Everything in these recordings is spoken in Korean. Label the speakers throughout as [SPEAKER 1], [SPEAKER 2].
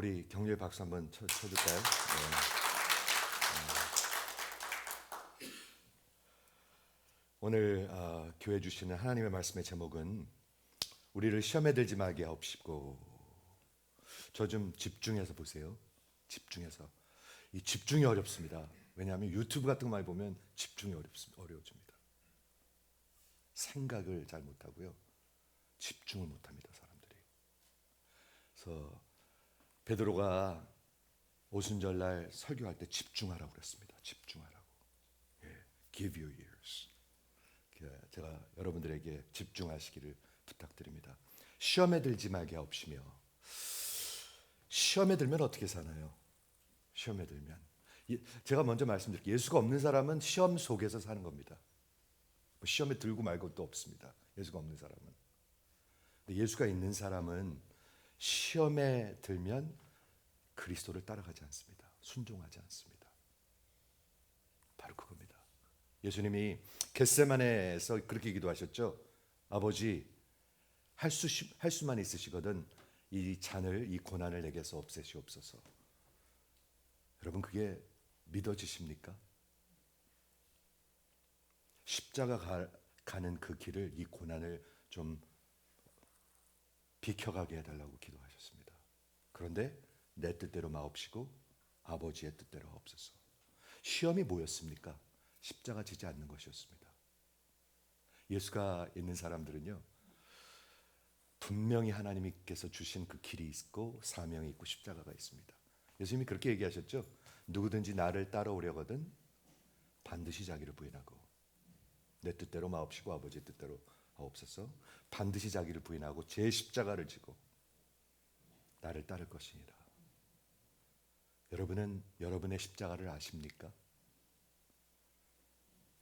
[SPEAKER 1] 우리 격려의 박수 한번 쳐줄까요? 네. 오늘 교회 주시는 하나님의 말씀의 제목은 우리를 시험에 들지 말게 하옵시고. 저 좀 집중해서 보세요. 집중해서. 이 집중이 어렵습니다. 왜냐하면 유튜브 같은 거 많이 보면 집중이 어려워집니다. 생각을 잘 못하고요. 집중을 못합니다, 사람들이. 그래서 베드로가 오순절날 설교할 때 집중하라고 그랬습니다. 집중하라고. 예, give your ears. 제가 여러분들에게 집중하시기를 부탁드립니다. 시험에 들지 말게 하옵시며. 시험에 들면 어떻게 사나요? 시험에 들면 제가 먼저 말씀드릴게요. 예수가 없는 사람은 시험 속에서 사는 겁니다. 시험에 들고 말고 또 없습니다. 예수가 없는 사람은. 근데 예수가 있는 사람은 시험에 들면 그리스도를 따라가지 않습니다. 순종하지 않습니다. 바로 그겁니다. 예수님이 겟세마네에서 그렇게 기도하셨죠. 아버지, 할 수만 있으시거든 이 잔을, 이 고난을 내게서 없애시옵소서. 여러분, 그게 믿어지십니까? 십자가 가는 그 길을, 이 고난을 좀 비켜가게 해달라고 기도하셨습니다. 그런데 내 뜻대로 마옵시고 아버지의 뜻대로 하옵소서. 시험이 뭐였습니까? 십자가 지지 않는 것이었습니다. 예수가 있는 사람들은요, 분명히 하나님께서 주신 그 길이 있고 사명이 있고 십자가가 있습니다. 예수님이 그렇게 얘기하셨죠. 누구든지 나를 따라오려거든 반드시 자기를 부인하고 내 뜻대로 마옵시고 아버지의 뜻대로 하옵소서. 반드시 자기를 부인하고 제 십자가를 지고 나를 따를 것이니라. 여러분은 여러분의 십자가를 아십니까?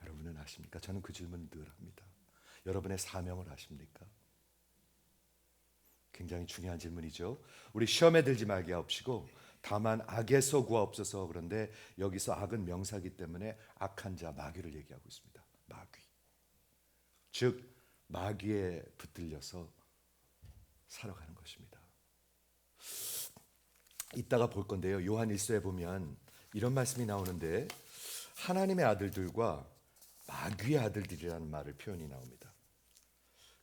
[SPEAKER 1] 여러분은 아십니까? 저는 그 질문을 늘 합니다. 여러분의 사명을 아십니까? 굉장히 중요한 질문이죠. 우리 시험에 들지 말게 하옵시고 다만 악에서 구하옵소서. 그런데 여기서 악은 명사이기 때문에 악한 자, 마귀를 얘기하고 있습니다. 마귀. 즉 마귀에 붙들려서 살아가는 것입니다. 이따가 볼 건데요. 요한 1서에 보면 이런 말씀이 나오는데 하나님의 아들들과 마귀의 아들들이라는 말을 표현이 나옵니다.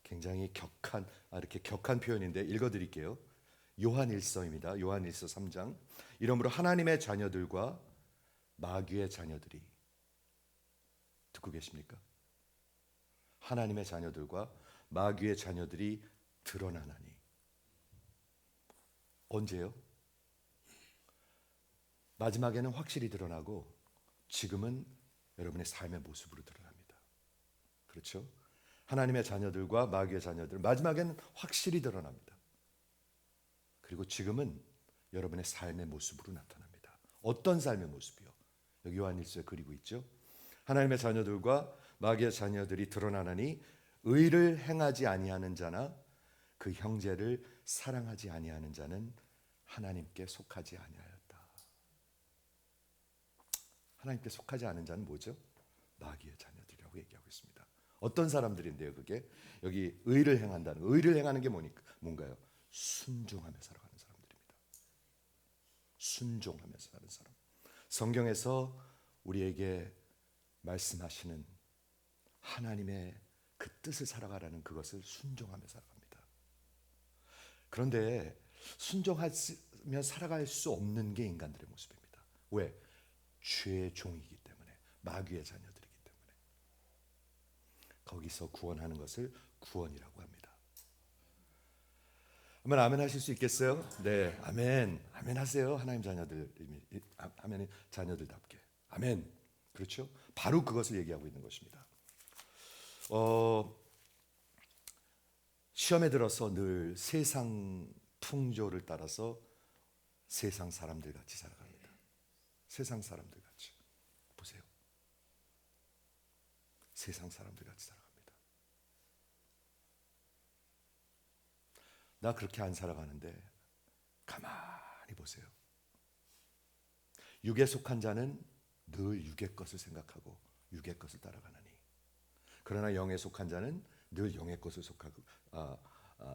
[SPEAKER 1] 굉장히 이렇게 격한 표현인데 읽어드릴게요. 요한 1서입니다. 요한 1서 3장. 이러므로 하나님의 자녀들과 마귀의 자녀들이, 듣고 계십니까? 하나님의 자녀들과 마귀의 자녀들이 드러나나니. 언제요? 마지막에는 확실히 드러나고 지금은 여러분의 삶의 모습으로 드러납니다. 그렇죠? 하나님의 자녀들과 마귀의 자녀들, 마지막에는 확실히 드러납니다. 그리고 지금은 여러분의 삶의 모습으로 나타납니다. 어떤 삶의 모습이요? 여기 요한일서에 그리고 있죠. 하나님의 자녀들과 마귀의 자녀들이 드러나나니 의를 행하지 아니하는 자나 그 형제를 사랑하지 아니하는 자는 하나님께 속하지 아니하였다. 하나님께 속하지 않은 자는 뭐죠? 마귀의 자녀들이라고 얘기하고 있습니다. 어떤 사람들인데요, 그게? 여기 의를 행한다는 거. 의를 행하는 게 뭔가요? 순종하며 살아가는 사람들입니다. 순종하면서 사는 사람. 성경에서 우리에게 말씀하시는 하나님의 그 뜻을 살아가라는 그것을 순종하며 살아갑니다. 그런데 순종하며 살아갈 수 없는 게 인간들의 모습입니다. 왜? 죄의 종이기 때문에, 마귀의 자녀들이기 때문에. 거기서 구원하는 것을 구원이라고 합니다. 한번 아멘 하실 수 있겠어요? 네, 아멘. 아멘 하세요. 하나님 자녀들, 아멘 자녀들답게. 아멘. 그렇죠? 바로 그것을 얘기하고 있는 것입니다. 시험에 들어서 늘 세상 풍조를 따라서 세상 사람들 같이 살아갑니다. 세상 사람들 같이. 보세요. 세상 사람들 같이 살아갑니다. 나 그렇게 안 살아가는데 가만히 보세요. 육에 속한 자는 늘 육의 것을 생각하고 육의 것을 따라가나니, 그러나 영에 속한 자는 늘 영의 것을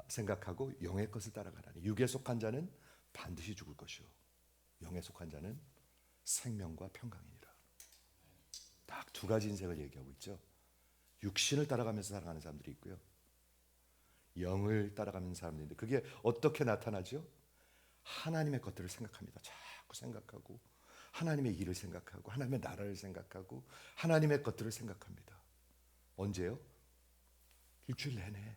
[SPEAKER 1] 생각하고 영의 것을 따라가나니, 육에 속한 자는 반드시 죽을 것이요 영에 속한 자는 생명과 평강이니라. 딱 두 가지 인생을 얘기하고 있죠. 육신을 따라가면서 살아가는 사람들이 있고요, 영을 따라가는 사람들인데 그게 어떻게 나타나죠? 하나님의 것들을 생각합니다. 자꾸 생각하고 하나님의 일을 생각하고 하나님의 나라를 생각하고 하나님의 것들을 생각합니다. 언제요? 일주일 내내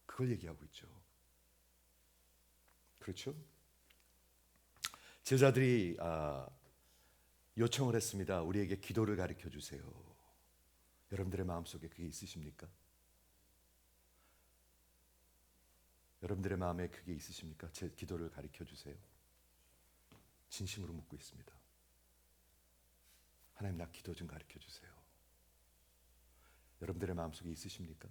[SPEAKER 1] 그걸 얘기하고 있죠. 그렇죠? 제자들이 요청을 했습니다. 우리에게 기도를 가르쳐 주세요. 여러분들의 마음속에 그게 있으십니까? 여러분들의 마음에 그게 있으십니까? 제 기도를 가르쳐 주세요. 진심으로 묻고 있습니다. 하나님, 나 기도 좀 가르쳐 주세요. 여러분들의 마음속에 있으십니까?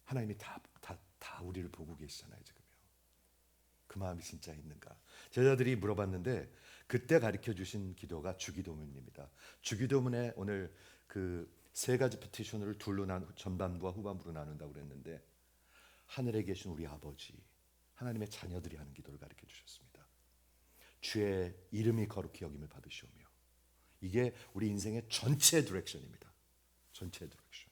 [SPEAKER 1] 하나님이 다 우리를 보고 계시잖아요, 지금요. 그 마음이 진짜 있는가? 제자들이 물어봤는데 그때 가르쳐 주신 기도가 주기도문입니다. 주기도문에 오늘 그 세 가지 페티션을 둘로 전반부와 후반부로 나눈다고 그랬는데, 하늘에 계신 우리 아버지, 하나님의 자녀들이 하는 기도를 가르쳐 주셨습니다. 주의 이름이 거룩히 여김을 받으시오며. 이게 우리 인생의 전체 디렉션입니다. 전체 디렉션.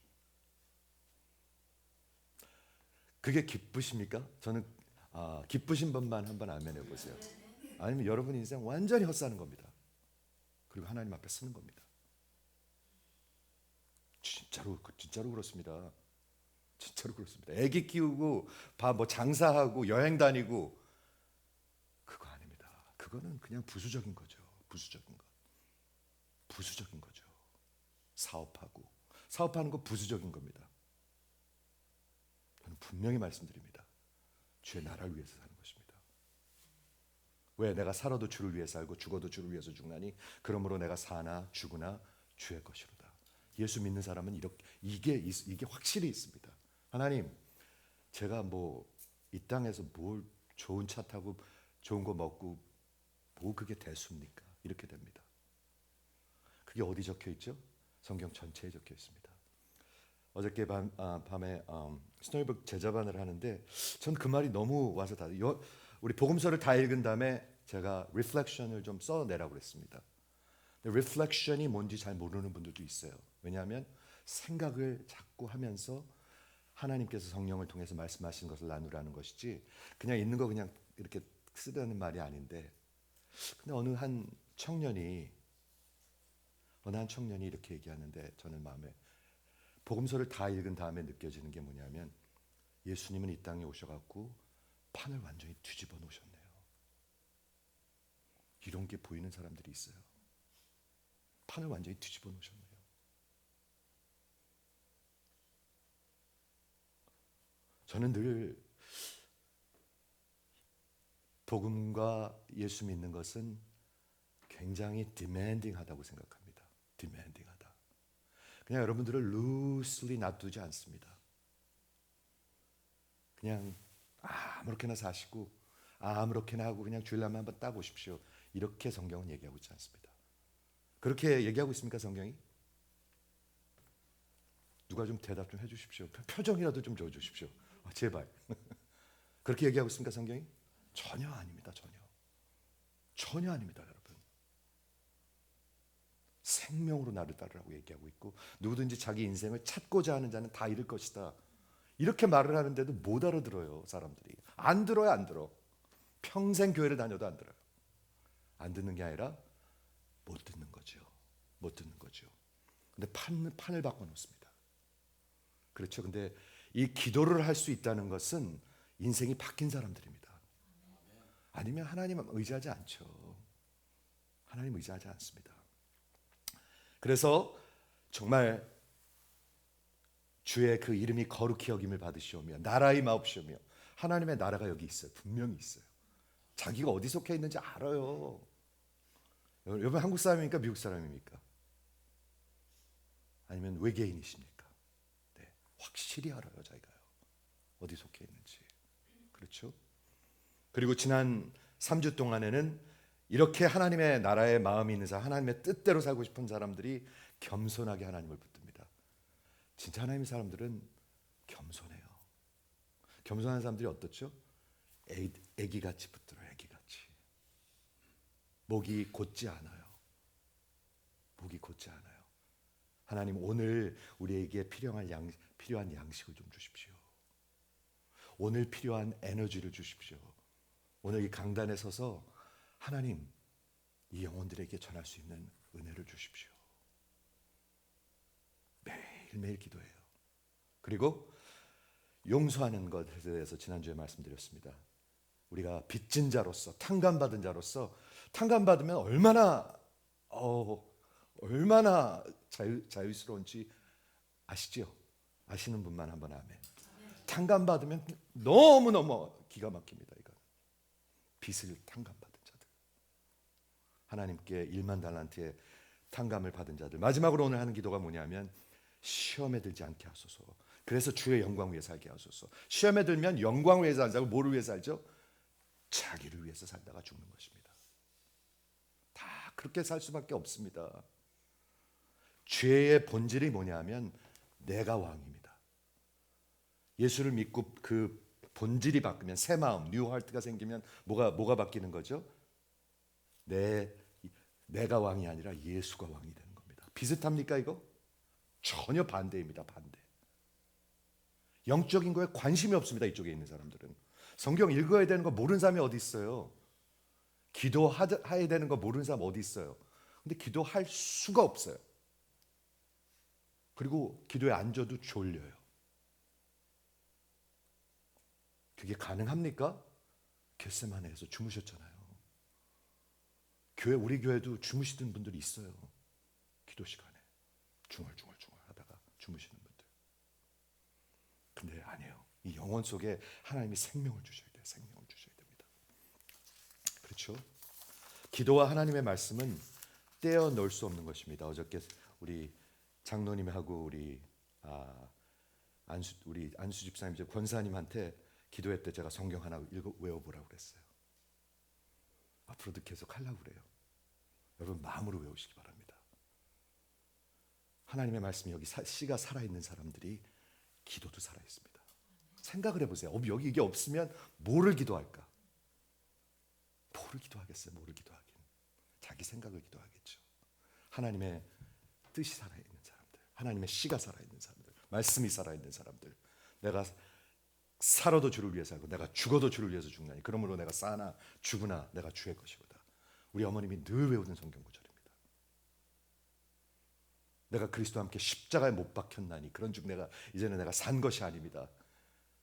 [SPEAKER 1] 그게 기쁘십니까? 저는 기쁘신 분만 한번 아멘 해보세요. 아니면 여러분 인생 완전히 헛사는 겁니다. 그리고 하나님 앞에 쓰는 겁니다. 진짜로 그렇습니다. 진짜로 그렇습니다. 애기 키우고 뭐 장사하고 여행 다니고 그거 아닙니다. 그거는 그냥 부수적인 거죠. 부수적인 거죠. 사업하는 거 부수적인 겁니다. 저는 분명히 말씀드립니다. 주의 나라를 위해서 사는 것입니다. 왜? 내가 살아도 주를 위해 살고 죽어도 주를 위해서 죽나니 그러므로 내가 사나 죽으나 주의 것이로다. 예수 믿는 사람은 이게 확실히 있습니다. 하나님, 제가 뭐 이 땅에서 뭘 좋은 차 타고 좋은 거 먹고 뭐 그게 대수입니까? 이렇게 됩니다. 그게 어디 적혀 있죠? 성경 전체에 적혀 있습니다. 어저께 밤에 스토리북 제자반을 하는데 전 그 말이 너무 와서 우리 복음서를 다 읽은 다음에 제가 리플렉션을 좀 써내라고 그랬습니다. 리플렉션이 뭔지 잘 모르는 분들도 있어요. 왜냐하면 생각을 자꾸 하면서 하나님께서 성령을 통해서 말씀하신 것을 나누라는 것이지 그냥 있는 거 그냥 이렇게 쓰려는 말이 아닌데, 근데 어느 한 청년이 이렇게 얘기하는데 저는 마음에 복음서를 다 읽은 다음에 느껴지는 게 뭐냐면 예수님은 이 땅에 오셔갖고 판을 완전히 뒤집어 놓으셨네요. 이런 게 보이는 사람들이 있어요. 판을 완전히 뒤집어 놓으셨네요. 저는 늘 복음과 예수 믿는 것은 굉장히 디맨딩하다고 생각합니다. 디맨딩하다. 그냥 여러분들을 loosely 놔두지 않습니다. 그냥 아무렇게나 사시고 아무렇게나 하고 그냥 주일날만 한번 따보십시오. 이렇게 성경은 얘기하고 있지 않습니다. 그렇게 얘기하고 있습니까, 성경이? 누가 좀 대답 좀 해주십시오. 표정이라도 좀 줘주십시오. 제발. 그렇게 얘기하고 있습니까, 성경이? 전혀 아닙니다. 전혀 아닙니다, 여러분. 생명으로 나를 따르라고 얘기하고 있고, 누구든지 자기 인생을 찾고자 하는 자는 다 잃을 것이다. 이렇게 말을 하는데도 못 알아들어요, 사람들이. 안 들어. 평생 교회를 다녀도 안 들어요. 안 듣는 게 아니라 못 듣는 거죠. 근데 판을 바꿔 놓습니다. 그렇죠. 근데 이 기도를 할 수 있다는 것은 인생이 바뀐 사람들입니다. 아니면 하나님 의지하지 않죠. 하나님 의지하지 않습니다. 그래서 정말 주의 그 이름이 거룩히 여김을 받으시오며 나라의 마옵시오며. 하나님의 나라가 여기 있어요. 분명히 있어요. 자기가 어디 속해 있는지 알아요. 여러분 한국 사람입니까? 미국 사람입니까? 아니면 외계인이십니까? 네, 확실히 알아요. 자기가요. 어디 속해 있는지. 그렇죠? 그리고 지난 3주 동안에는 이렇게 하나님의 나라에 마음이 있는 사람, 하나님의 뜻대로 살고 싶은 사람들이 겸손하게 하나님을 붙듭니다. 진짜 하나님의 사람들은 겸손해요. 겸손한 사람들이 어떻죠? 애기같이 붙들어요. 애기같이. 목이 곧지 않아요. 목이 곧지 않아요. 하나님, 오늘 우리에게 필요한 양식을 좀 주십시오. 오늘 필요한 에너지를 주십시오. 오늘 이 강단에 서서 하나님, 이 영혼들에게 전할 수 있는 은혜를 주십시오. 매일매일 기도해요. 그리고 용서하는 것에 대해서 지난주에 말씀드렸습니다. 우리가 빚진 자로서, 탕감받은 자로서, 탕감받으면 얼마나 자유스러운지 아시죠? 아시는 분만 한번 아멘. 탕감받으면 너무너무 기가 막힙니다. 이건 빚을 탕감받은 자들, 하나님께 1만 달란트의 탕감을 받은 자들. 마지막으로 오늘 하는 기도가 뭐냐면, 시험에 들지 않게 하소서. 그래서 주의 영광 위에 살게 하소서. 시험에 들면 영광 위에 살자고, 뭐를 위해 살죠? 자기를 위해서 살다가 죽는 것입니다. 다 그렇게 살 수밖에 없습니다. 죄의 본질이 뭐냐면 내가 왕입니다. 예수를 믿고 그 본질이 바뀌면, 새 마음, 뉴 하트가 생기면 뭐가 바뀌는 거죠? 내가 왕이 아니라 예수가 왕이 되는 겁니다. 비슷합니까 이거? 전혀 반대입니다. 반대. 영적인 거에 관심이 없습니다. 이쪽에 있는 사람들은. 성경 읽어야 되는 거 모르는 사람이 어디 있어요? 기도해야 되는 거 모르는 사람 어디 있어요? 근데 기도할 수가 없어요. 그리고 기도에 앉아도 졸려요. 그게 가능합니까? 겟세마네에서 주무셨잖아요. 우리 교회도 주무시던 분들이 있어요. 기도 시간에 중얼중얼 하다가 주무시는 분들. 근데 아니에요. 이 영혼 속에 하나님이 생명을 주셔야 돼요. 생명을 주셔야 됩니다. 그렇죠? 기도와 하나님의 말씀은 떼어놓을 수 없는 것입니다. 어저께 우리 장로님하고 우리 안수 집사님, 권사님한테 기도회 때 제가 성경 하나 외워보라고 그랬어요. 앞으로도 계속 하려고 그래요. 여러분 마음으로 외우시기 바랍니다. 하나님의 말씀이 여기 씨가 살아있는 사람들이 기도도 살아있습니다. 생각을 해보세요. 여기 이게 없으면 뭐를 기도할까? 뭐를 기도하겠어요? 뭐를 기도하긴. 자기 생각을 기도하겠죠. 하나님의 뜻이 살아있는 사람들, 하나님의 씨가 살아있는 사람들, 말씀이 살아있는 사람들. 내가 살아도 주를 위해 살고 내가 죽어도 주를 위해서 죽나니 그러므로 내가 사나 죽으나 내가 주의 것이로다. 우리 어머님이 늘 외우는 성경 구절입니다. 내가 그리스도와 함께 십자가에 못 박혔나니 그런즉 이제는 내가 산 것이 아닙니다.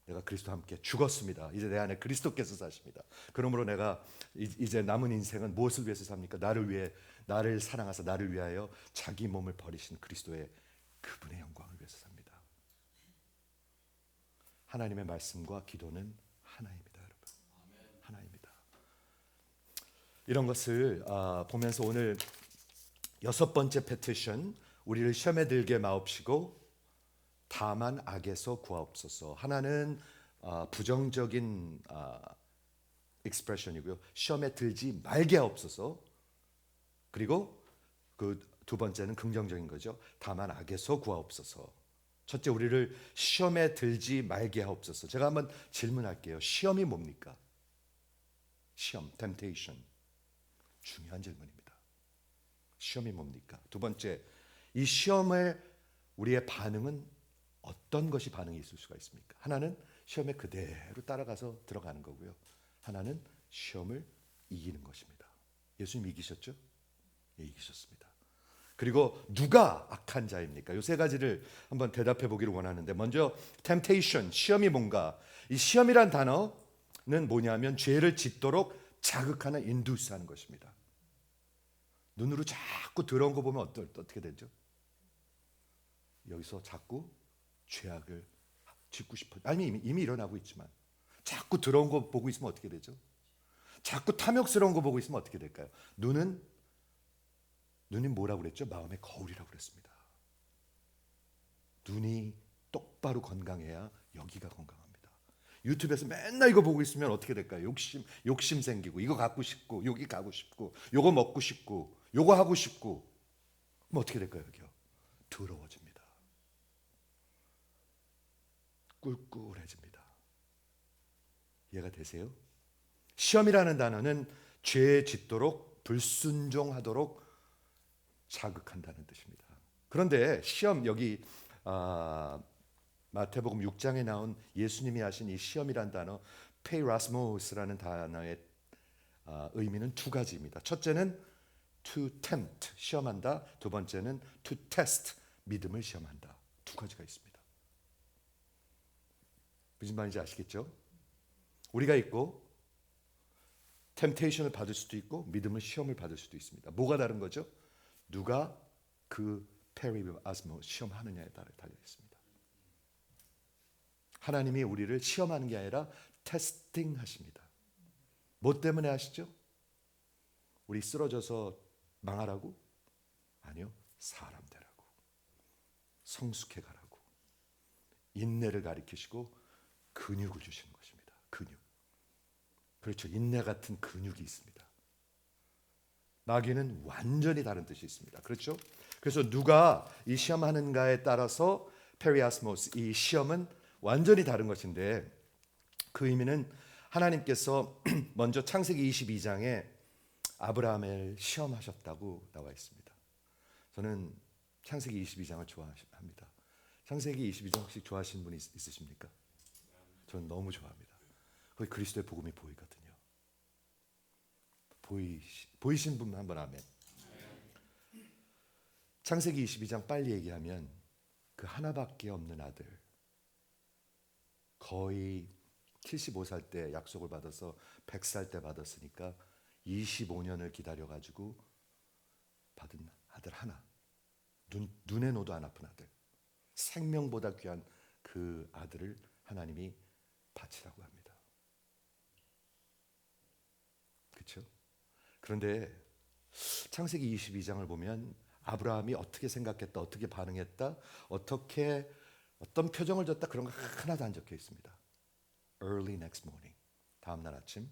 [SPEAKER 1] 내가 그리스도와 함께 죽었습니다. 이제 내 안에 그리스도께서 사십니다. 그러므로 내가 이제 남은 인생은 무엇을 위해서 삽니까? 나를 사랑하사 나를 위하여 자기 몸을 버리신 그리스도의 그분의 영광을 위해서 삽니다. 하나님의 말씀과 기도는 하나입니다, 여러분. 하나입니다. 이런 것을 보면서 오늘 6번째 패티션, 우리를 시험에 들게 마옵시고 다만 악에서 구하옵소서. 하나는 부정적인 익스프레션이고요. 시험에 들지 말게 하옵소서. 그리고 그 두 번째는 긍정적인 거죠. 다만 악에서 구하옵소서. 첫째, 우리를 시험에 들지 말게 하옵소서. 제가 한번 질문할게요. 시험이 뭡니까? 시험, temptation. 중요한 질문입니다. 시험이 뭡니까? 두 번째, 이 시험에 우리의 반응은 어떤 것이 반응이 있을 수가 있습니까? 하나는 시험에 그대로 따라가서 들어가는 거고요. 하나는 시험을 이기는 것입니다. 예수님 이기셨죠? 예, 이기셨습니다. 그리고 누가 악한 자입니까? 이 세 가지를 한번 대답해 보기를 원하는데, 먼저 temptation, 시험이 뭔가? 이 시험이란 단어는 뭐냐면 죄를 짓도록 자극하는, 인두스하는 것입니다. 눈으로 자꾸 들어온 거 보면 어떻게 되죠? 여기서 자꾸 죄악을 짓고 싶어. 아니 이미 일어나고 있지만 자꾸 들어온 거 보고 있으면 어떻게 되죠? 자꾸 탐욕스러운 거 보고 있으면 어떻게 될까요? 눈이 뭐라고 그랬죠? 마음의 거울이라고 그랬습니다. 눈이 똑바로 건강해야 여기가 건강합니다. 유튜브에서 맨날 이거 보고 있으면 어떻게 될까요? 욕심 생기고, 이거 갖고 싶고, 여기 가고 싶고, 요거 먹고 싶고, 요거 하고 싶고. 그럼 어떻게 될까요? 여기요? 더러워집니다. 꿀꿀해집니다. 이해가 되세요? 시험이라는 단어는 죄에 짓도록 불순종하도록 자극한다는 뜻입니다. 그런데 시험 여기 마태복음 6장에 나온 예수님이 하신 이 시험이란 단어 페이라스모스라는 단어의 의미는 두 가지입니다. 첫째는 to tempt, 시험한다. 두 번째는 to test, 믿음을 시험한다. 두 가지가 있습니다. 무슨 말인지 아시겠죠? 우리가 있고 템테이션을 받을 수도 있고 믿음을 시험을 받을 수도 있습니다. 뭐가 다른 거죠? 누가 그 페리아스모 시험하느냐에 따라 달려 있습니다. 하나님이 우리를 시험하는 게 아니라 테스팅 하십니다. 뭐 때문에 하시죠? 우리 쓰러져서 망하라고? 아니요. 사람 되라고. 성숙해 가라고. 인내를 가리키시고 근육을 주시는 것입니다. 근육. 그렇죠. 인내 같은 근육이 있습니다. 마귀는 완전히 다른 뜻이 있습니다. 그렇죠? 그래서 누가 이 시험하는가에 따라서 페리아스모스, 이 시험은 완전히 다른 것인데 그 의미는 하나님께서 먼저 창세기 22장에 아브라함을 시험하셨다고 나와 있습니다. 저는 창세기 22장을 좋아합니다. 창세기 22장 혹시 좋아하시는 분이 있으십니까? 저는 너무 좋아합니다. 거기 그리스도의 복음이 보이거든요. 보이신 분 한번 아멘. 창세기 22장 빨리 얘기하면 그 하나밖에 없는 아들, 거의 75살 때 약속을 받아서 100살 때 받았으니까 25년을 기다려가지고 받은 아들 하나, 눈에 넣어도 안 아픈 아들, 생명보다 귀한 그 아들을 하나님이 바치라고 합니다. 그렇죠? 그런데 창세기 22장을 보면 아브라함이 어떻게 생각했다, 어떻게 반응했다, 어떤 표정을 줬다 그런 거 하나도 안 적혀 있습니다. Early next morning, 다음 날 아침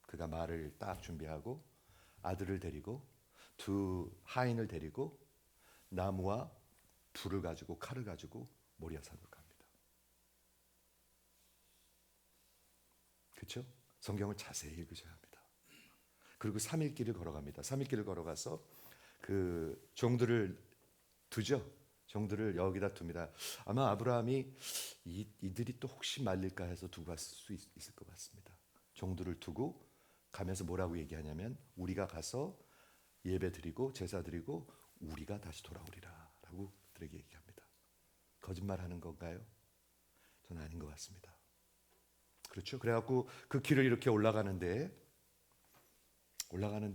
[SPEAKER 1] 그가 말을 딱 준비하고 아들을 데리고 두 하인을 데리고 나무와 불을 가지고 칼을 가지고 모리아산으로 갑니다. 그렇죠? 성경을 자세히 읽으셔야 합니다. 그리고 3일 길을 걸어갑니다. 3일 길을 걸어가서 그 종들을 두죠. 종들을 여기다 둡니다. 아마 아브라함이 이들이 또 혹시 말릴까 해서 두고 갈 수 있을 것 같습니다. 종들을 두고 가면서 뭐라고 얘기하냐면 우리가 가서 예배 드리고 제사 드리고 우리가 다시 돌아오리라 라고 그들에게 얘기합니다. 거짓말하는 건가요? 저는 아닌 것 같습니다. 그렇죠? 그래갖고 그 길을 이렇게 올라가는데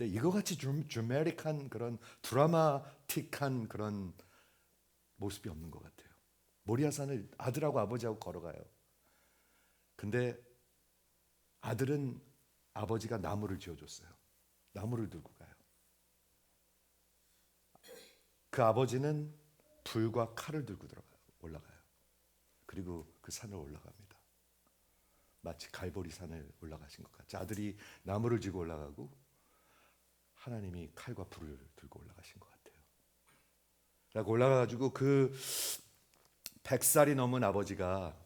[SPEAKER 1] 이거 같이 드라마틱한 그런 드라마틱한 그런 모습이 없는 것 같아요. 모리아산을 아들하고 아버지하고 걸어가요. 근데 아들은 아버지가 나무를 지어줬어요. 나무를 들고 가요. 그 아버지는 불과 칼을 들고 올라가요. 그리고 그 산을 올라갑니다. 마치 갈보리 산을 올라가신 것 같죠. 아들이 나무를 지고 올라가고 하나님이 칼과 불을 들고 올라가신 것 같아요. 그리고 올라가가지고 그 100살이 넘은 아버지가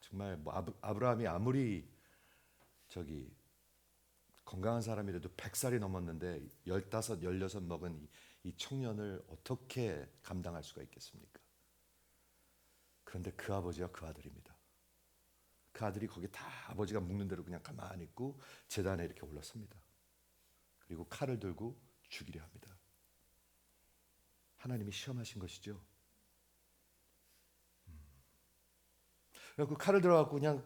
[SPEAKER 1] 정말 뭐 아브라함이 아무리 건강한 사람이라도 100살이 넘었는데 15, 16 먹은 이 청년을 어떻게 감당할 수가 있겠습니까? 그런데 그 아버지와 그 아들입니다. 그 아들이 거기 다 아버지가 묵는 대로 그냥 가만히 있고 제단에 이렇게 올라섭니다. 그리고 칼을 들고 죽이려 합니다. 하나님이 시험하신 것이죠. 그 칼을 들어갖고 그냥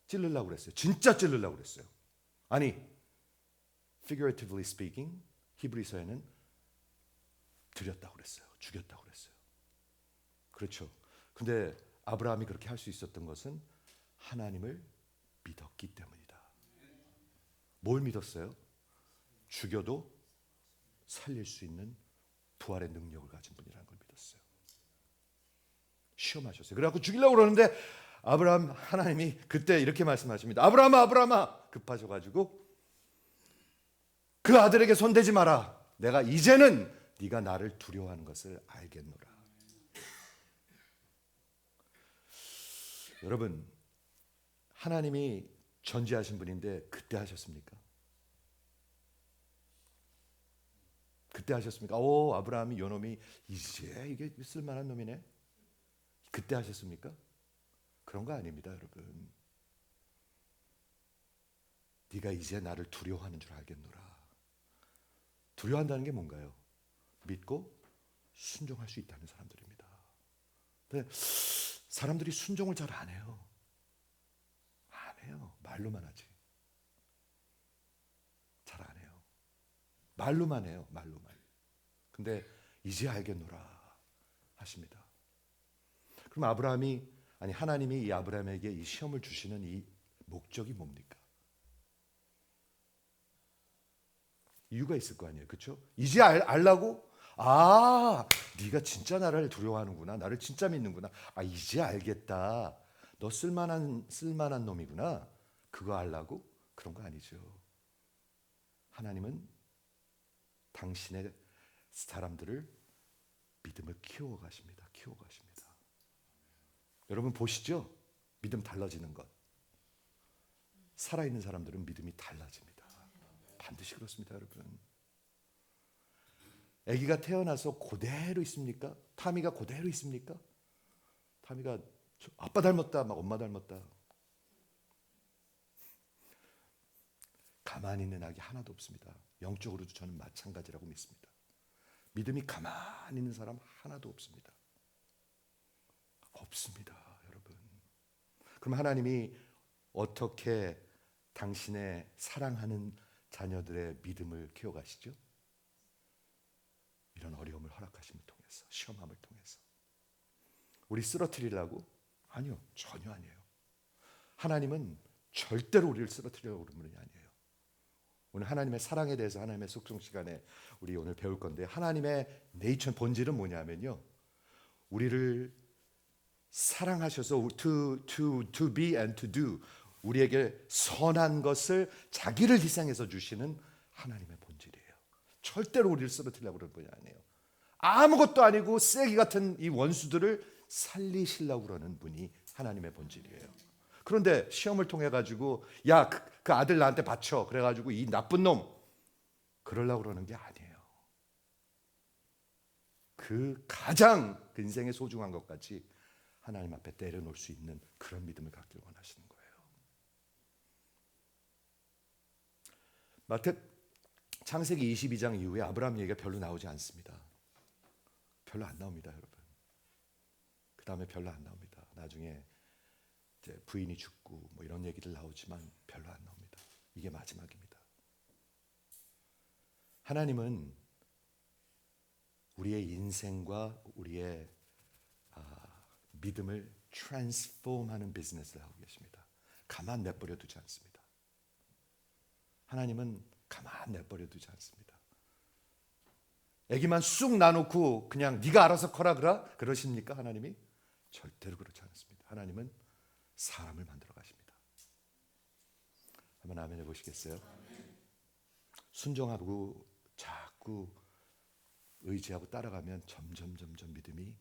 [SPEAKER 1] 찔르려고 그랬어요. 진짜 찔르려고 그랬어요. 아니, figuratively speaking, 히브리서에는 들였다고 그랬어요. 죽였다고 그랬어요. 그렇죠. 근데 아브라함이 그렇게 할 수 있었던 것은 하나님을 믿었기 때문이다. 뭘 믿었어요? 죽여도 살릴 수 있는 부활의 능력을 가진 분이라는 걸 믿었어요. 시험하셨어요. 그래갖고 죽이려고 그러는데 하나님이 그때 이렇게 말씀하십니다. 아브라함아 급하셔가지고 그 아들에게 손대지 마라. 내가 이제는 네가 나를 두려워하는 것을 알겠노라. 여러분, 하나님이 전지하신 분인데 그때 하셨습니까? 그때 하셨습니까? 오, 아브라함이 요놈이 이제 이게 쓸만한 놈이네. 그때 하셨습니까? 그런 거 아닙니다, 여러분. 네가 이제 나를 두려워하는 줄 알겠노라. 두려워한다는 게 뭔가요? 믿고 순종할 수 있다는 사람들입니다. 근데 사람들이 순종을 잘 안 해요. 안 해요. 말로만 하지. 잘 안 해요. 말로만 해요. 말로만. 근데 이제 알겠노라 하십니다. 그럼 하나님이 이 아브라함에게 이 시험을 주시는 이 목적이 뭡니까? 이유가 있을 거 아니에요. 그렇죠? 이제 알라고? 아, 네가 진짜 나를 두려워하는구나. 나를 진짜 믿는구나. 아, 이제 알겠다. 너 쓸만한 놈이구나. 그거 알라고? 그런 거 아니죠. 하나님은 당신의 사람들을 믿음을 키워가십니다. 키워가십니다. 여러분 보시죠? 믿음 달라지는 것. 살아있는 사람들은 믿음이 달라집니다. 반드시 그렇습니다, 여러분. 아기가 태어나서 그대로 있습니까? 타미가 그대로 있습니까? 타미가 아빠 닮았다, 막 엄마 닮았다. 가만히 있는 아기 하나도 없습니다. 영적으로도 저는 마찬가지라고 믿습니다. 믿음이 가만히 있는 사람 하나도 없습니다. 없습니다, 여러분. 그럼 하나님이 어떻게 당신의 사랑하는 자녀들의 믿음을 키워가시죠? 이런 어려움을 허락하심을 통해서, 시험함을 통해서. 우리 쓰러뜨리려고? 아니요, 전혀 아니에요. 하나님은 절대로 우리를 쓰러뜨리려고 그러는 분이 아니에요. 오늘 하나님의 사랑에 대해서 하나님의 속성 시간에 우리 오늘 배울 건데, 하나님의 네이처 본질은 뭐냐면요, 우리를 사랑하셔서 to be and to do, 우리에게 선한 것을 자기를 희생해서 주시는 하나님의 본질이에요. 절대로 우리를 쓰러뜨리려고 그러는 분이 아니에요. 아무것도 아니고 쓰레기 같은 이 원수들을 살리시려고 그러는 분이 하나님의 본질이에요. 그런데 시험을 통해 가지고 야, 그 아들 나한테 바쳐, 그래 가지고 이 나쁜 놈, 그러려고 그러는 게 아니에요. 그 가장 그 인생에 소중한 것까지 하나님 앞에 내려놓을 수 있는 그런 믿음을 갖기를 원하시는 거예요. 창세기 22장 이후에 아브라함 얘기가 별로 나오지 않습니다. 별로 안 나옵니다, 여러분. 그 다음에 별로 안 나옵니다. 나중에 이제 부인이 죽고 뭐 이런 얘기들 나오지만 별로 안 나옵니다. 이게 마지막입니다. 하나님은 우리의 인생과 우리의 믿음을 트랜스폼하는 비즈니스를 하고 계십니다. 가만 내버려 두지 않습니다. 하나님은 가만 내버려 두지 않습니다. 애기만 쑥 놔놓고 그냥 네가 알아서 커라 그러십니까? 하나님이? 절대로 그렇지 않습니다. 하나님은 사람을 만들어 가십니다. 한번 아멘 해보시겠어요? 순종하고 자꾸 의지하고 따라가면 점점 믿음이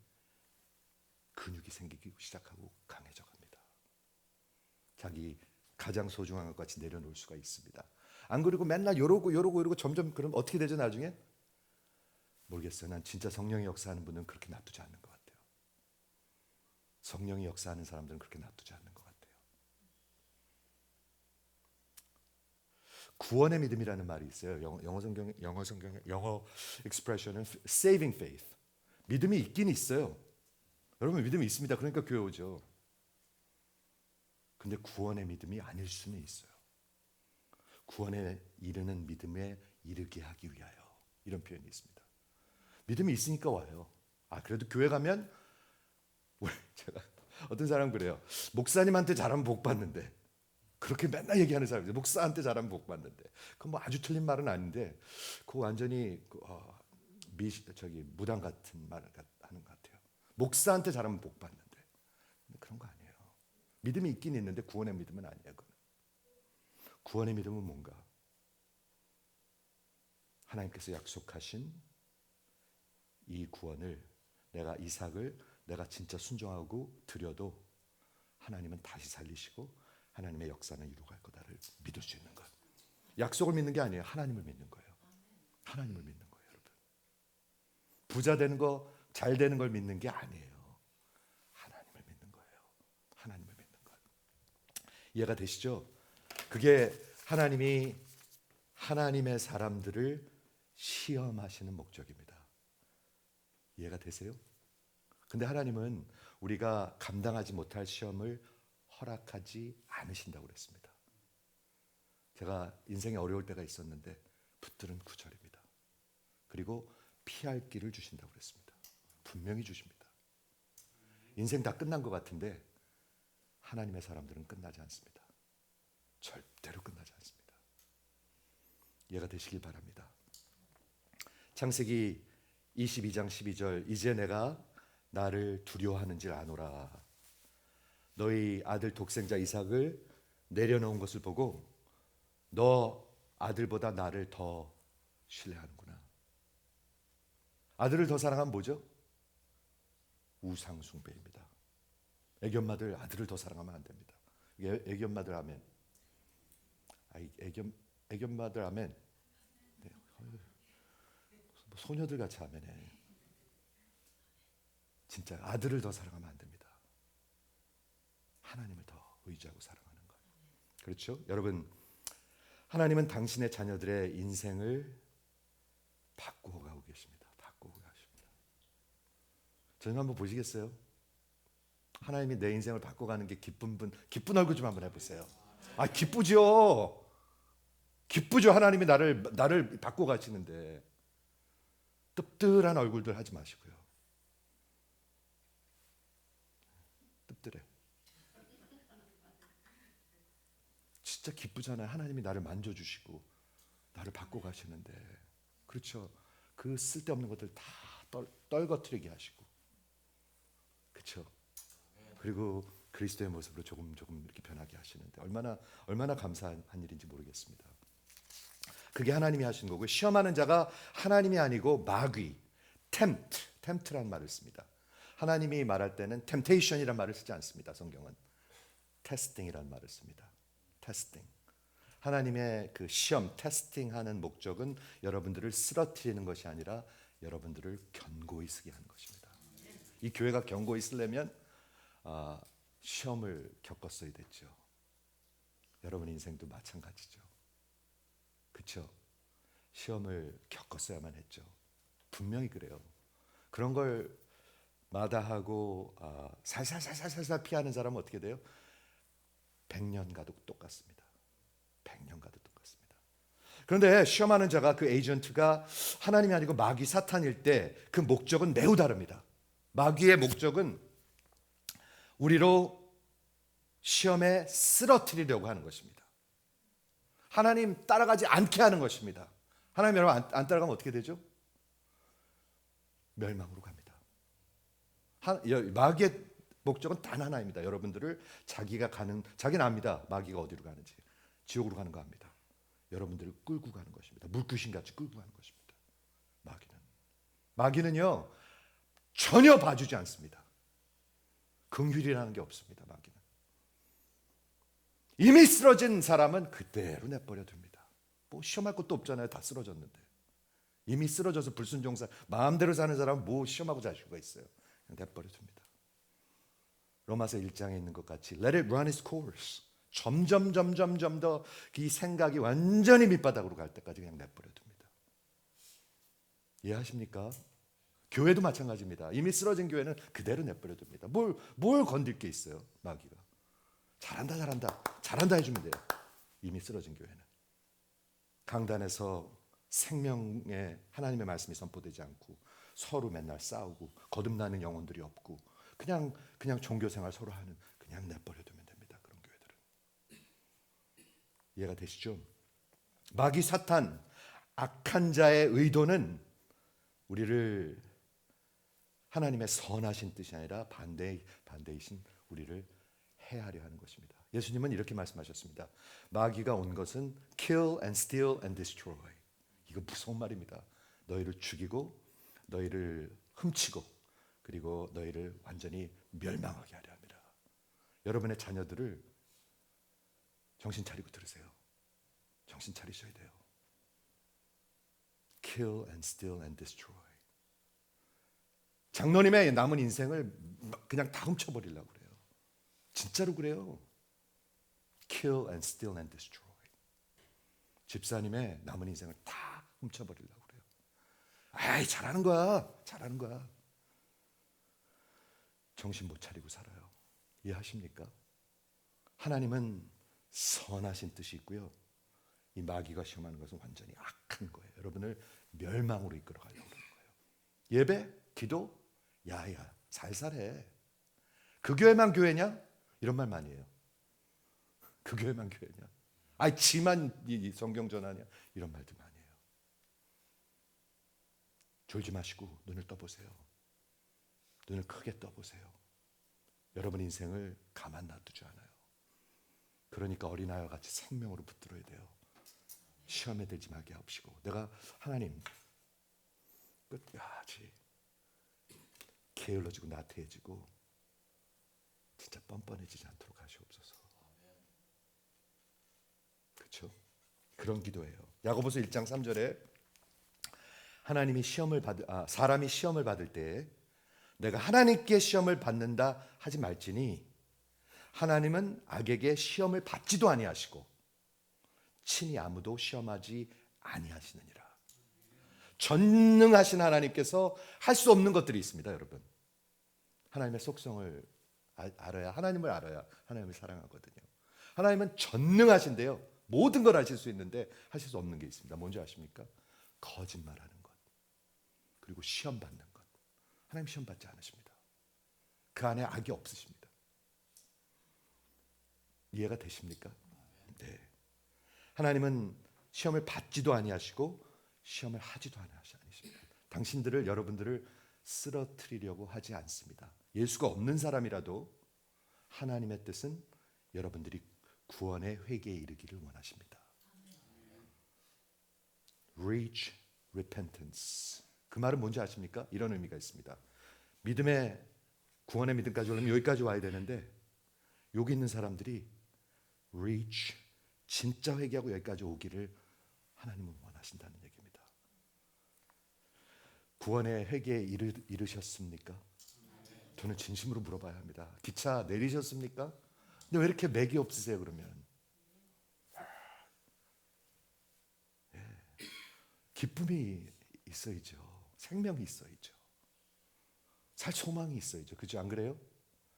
[SPEAKER 1] 근육이 생기기 시작하고 강해져 갑니다. 자기 가장 소중한 것 같이 내려놓을 수가 있습니다. 안 그리고 맨날 요러고 점점 그럼 어떻게 되죠 나중에? 모르겠어요. 난 진짜 성령이 역사하는 분은 그렇게 놔두지 않는 것 같아요. 성령이 역사하는 사람들은 그렇게 놔두지 않는 것 같아요. 구원의 믿음이라는 말이 있어요. 영어 expression은 saving faith. 믿음이 있긴 있어요. 여러분 믿음이 있습니다. 그러니까 교회 오죠. 근데 구원의 믿음이 아닐 수는 있어요. 구원에 이르는 믿음에 이르게 하기 위하여, 이런 표현이 있습니다. 믿음이 있으니까 와요. 그래도 교회 가면 제가 어떤 사람 그래요. 목사님한테 잘하면 복 받는데, 그렇게 맨날 얘기하는 사람이죠. 목사한테 잘하면 복 받는데, 그건 뭐 아주 틀린 말은 아닌데, 그거 완전히 무당 같은 말을 하는 것 같아요. 목사한테 잘하면 복 받는데, 근데 그런 거 아니에요. 믿음이 있긴 있는데 구원의 믿음은 아니에요. 그건. 구원의 믿음은 뭔가? 하나님께서 약속하신 이 구원을, 내가 이삭을 내가 진짜 순종하고 드려도 하나님은 다시 살리시고 하나님의 역사는 이루어갈 거다를 믿을 수 있는 것. 약속을 믿는 게 아니에요. 하나님을 믿는 거예요. 하나님을 믿는 거예요, 여러분. 부자 되는 거, 잘 되는 걸 믿는 게 아니에요. 하나님을 믿는 거예요. 하나님을 믿는 것. 이해가 되시죠? 그게 하나님이 하나님의 사람들을 시험하시는 목적입니다. 이해가 되세요? 근데 하나님은 우리가 감당하지 못할 시험을 허락하지 않으신다고 그랬습니다. 제가 인생에 어려울 때가 있었는데 붙들은 구절입니다. 그리고 피할 길을 주신다고 그랬습니다. 분명히 주십니다. 인생 다 끝난 것 같은데 하나님의 사람들은 끝나지 않습니다. 절대로 끝나지 않습니다. 이해가 되시길 바랍니다. 창세기 22장 12절 이제 내가 나를 두려워하는지 아노라. 너희 아들 독생자 이삭을 내려놓은 것을 보고 너 아들보다 나를 더 신뢰하는구나. 아들을 더 사랑하면 뭐죠? 우상 숭배입니다. 애기 엄마들 아들을 더 사랑하면 안 됩니다. 애기 엄마들 아멘. 애기 엄마들 아멘. 네. 소녀들 같이 아멘해. 진짜 아들을 더 사랑하면 안 됩니다. 하나님을 더 의지하고 사랑하는 것. 그렇죠? 여러분, 하나님은 당신의 자녀들의 인생을 바꾸어 가고 계십니다. 바꾸어 가십니다. 저는 한번 보시겠어요? 하나님이 내 인생을 바꿔가는 게 기쁜 분, 기쁜 얼굴 좀 한번 해보세요. 기쁘죠. 기쁘죠. 하나님이 나를 바꿔 가시는데 뜰뜰한 얼굴들 하지 마시고요. 뜰뜰해. 진짜 기쁘잖아요. 하나님이 나를 만져주시고 나를 바꿔 가시는데, 그렇죠. 그 쓸데없는 것들 다 떨거뜨리게 하시고, 그렇죠. 그리고 그리스도의 모습으로 조금 이렇게 변하게 하시는데 얼마나 감사한 일인지 모르겠습니다. 그게 하나님이 하신 거고, 시험하는 자가 하나님이 아니고 마귀, 템프트란 말을 씁니다. 하나님이 말할 때는 temptation이란 말을 쓰지 않습니다. 성경은 테스팅이란 말을 씁니다. 테스팅. 하나님의 그 시험, 테스팅하는 목적은 여러분들을 쓰러뜨리는 것이 아니라 여러분들을 견고히 쓰게 하는 것입니다. 이 교회가 견고히 쓰려면 시험을 겪었어야 됐죠. 여러분 인생도 마찬가지죠. 그렇죠? 시험을 겪었어야만 했죠. 분명히 그래요. 그런 걸 마다하고 살살 피하는 사람은 어떻게 돼요? 100년 가도 똑같습니다. 100년 가도 똑같습니다. 그런데 시험하는 자가, 그 에이전트가 하나님이 아니고 마귀 사탄일 때 그 목적은 매우 다릅니다. 마귀의 목적은 우리로 시험에 쓰러뜨리려고 하는 것입니다. 하나님 따라가지 않게 하는 것입니다. 하나님 여러분 안 따라가면 어떻게 되죠? 멸망으로 갑니다. 마귀의 목적은 단 하나입니다. 여러분들을 자기는 압니다. 마귀가 어디로 가는지. 지옥으로 가는 거 압니다. 여러분들을 끌고 가는 것입니다. 물귀신같이 끌고 가는 것입니다. 마귀는요 전혀 봐주지 않습니다. 긍휼이라는 게 없습니다. 마귀는 이미 쓰러진 사람은 그대로 내버려 둡니다. 뭐 시험할 것도 없잖아요. 다 쓰러졌는데. 이미 쓰러져서 불순종사 마음대로 사는 사람은 뭐 시험하고 잘 수가 있어요. 그냥 내버려 둡니다. 로마서 1장에 있는 것 같이 Let it run its course. 점점 더 이 생각이 완전히 밑바닥으로 갈 때까지 그냥 내버려 둡니다. 이해하십니까? 교회도 마찬가지입니다. 이미 쓰러진 교회는 그대로 내버려 둡니다. 뭘 건들 게 있어요, 마귀가. 잘한다 해주면 돼요. 이미 쓰러진 교회는. 강단에서 생명의 하나님의 말씀이 선포되지 않고 서로 맨날 싸우고 거듭나는 영혼들이 없고 그냥 종교생활 서로 하는, 그냥 내버려 두면 됩니다. 그런 교회들은. 이해가 되시죠? 마귀 사탄, 악한 자의 의도는 우리를 하나님의 선하신 뜻이 아니라 반대이신 우리를 해하려 하는 것입니다. 예수님은 이렇게 말씀하셨습니다. 마귀가 온 것은 kill and steal and destroy. 이거 무서운 말입니다. 너희를 죽이고 너희를 훔치고 그리고 너희를 완전히 멸망하게 하려 합니다. 여러분의 자녀들을 정신 차리고 들으세요. 정신 차리셔야 돼요. Kill and steal and destroy. 장로님의 남은 인생을 그냥 다 훔쳐버리려고 그래요. 진짜로 그래요. Kill and steal and destroy. 집사님의 남은 인생을 다 훔쳐버리려고 그래요. 아이, 잘하는 거야. 잘하는 거야. 정신 못 차리고 살아요. 이해하십니까? 하나님은 선하신 뜻이 있고요. 이 마귀가 시험하는 것은 완전히 악한 거예요. 여러분을 멸망으로 이끌어 가려고 하는 거예요. 예배, 기도, 야야, 살살해. 그 교회만 교회냐? 이런 말 많이 해요. 그 교회만 교회냐? 아이, 지만 이 성경 전하냐? 이런 말들 많이 해요. 졸지 마시고 눈을 떠보세요. 눈을 크게 떠보세요. 여러분 인생을 가만 놔두지 않아요. 그러니까 어린아이와 같이 생명으로 붙들어야 돼요. 시험에 들지 말게 하옵시고. 내가 하나님 끝까지 게을러지고 나태해지고 진짜 뻔뻔해지지 않도록 하시옵소서. 그렇죠? 그런 기도예요. 야고보서 1장 3절에 사람이 시험을 받을 때 내가 하나님께 시험을 받는다 하지 말지니 하나님은 악에게 시험을 받지도 아니하시고 친히 아무도 시험하지 아니하시느니라. 전능하신 하나님께서 할 수 없는 것들이 있습니다, 여러분. 하나님의 속성을 알아야, 하나님을 알아야 하나님을 사랑하거든요. 하나님은 전능하신데요, 모든 걸 하실 수 있는데 하실 수 없는 게 있습니다. 뭔지 아십니까? 거짓말하는 것, 그리고 시험 받는 것. 하나님 시험 받지 않으십니다. 그 안에 악이 없으십니다. 이해가 되십니까? 네. 하나님은 시험을 받지도 아니하시고 시험을 하지도 아니하십니다. 당신들을, 여러분들을 쓰러뜨리려고 하지 않습니다. 예수가 없는 사람이라도 하나님의 뜻은 여러분들이 구원의 회개에 이르기를 원하십니다. Reach repentance. 그 말은 뭔지 아십니까? 이런 의미가 있습니다. 믿음의, 구원의 믿음까지 오려면 여기까지 와야 되는데 여기 있는 사람들이 reach, 진짜 회개하고 여기까지 오기를 하나님은 원하신다는 얘기입니다. 구원의 회개에 이르셨습니까? 저는 진심으로 물어봐야 합니다. 기차 내리셨습니까? 근데 왜 이렇게 맥이 없으세요, 그러면? 기쁨이 있어야죠. 생명이 있어야죠. 살 소망이 있어야죠. 그죠? 안 그래요?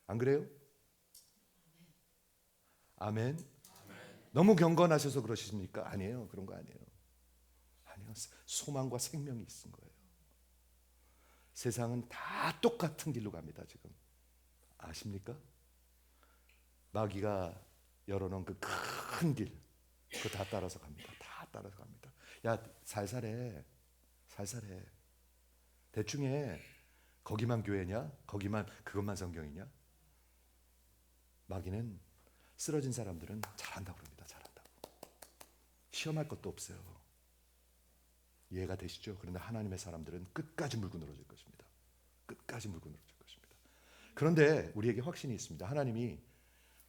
[SPEAKER 1] 안 그래요? 아멘. 너무 경건하셔서 그러십니까? 아니에요. 그런 거 아니에요. 아니요. 소망과 생명이 있은 거예요. 세상은 다 똑같은 길로 갑니다, 지금. 아십니까? 마귀가 열어놓은 그 큰 길, 그거 다 따라서 갑니다. 다 따라서 갑니다. 야, 살살해. 살살해. 대충 해. 거기만 교회냐? 거기만, 그것만 성경이냐? 마귀는 쓰러진 사람들은 잘한다고 그럽니다. 잘한다고. 시험할 것도 없어요. 이해가 되시죠? 그런데 하나님의 사람들은 끝까지 물고 늘어질 것입니다. 끝까지 물고 늘어질 것입니다. 그런데 우리에게 확신이 있습니다. 하나님이